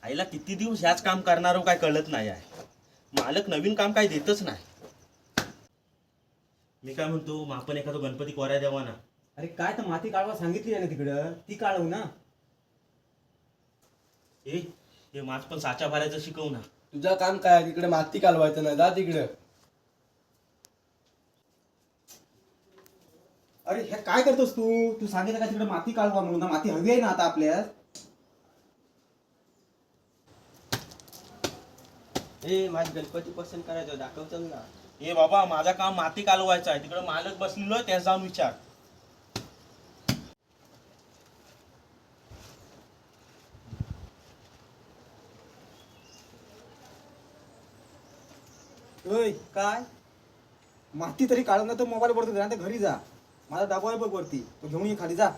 आईला किती दिवस ह्याच काम करणार हो काय कळत नाही आहे. मालक नवीन काम काय देतच नाही. मी काय म्हणतो मग आपण एखादं गणपती कोऱ्या द्यावा ना. अरे काय तर माती काढवा सांगितली आहे ना तिकडं, ती काढवू ना. हे माझ पण साचा भरायचं शिकव ना. तुझं काम काय तिकडे माती कालवायचं ना, जा तिकडे. अरे हे काय करतोस तू? तू सांगितलं का तिकडे माती काढवा म्हणून? ना माती हवी आहे ना आता आपल्याला. माझी गणपती पसंत करायचं दाखवतो ना. बाबा माझा काम माती कालवायचं आहे. तिकडे मालक बसलेलो आहे त्यास जाऊन विचार. ओय काय माती तरी काढून ना तर मोबाईल वरती जा, घरी जा. माझा डबा आहे बघ वरती, तो घेऊन ये खाली जा.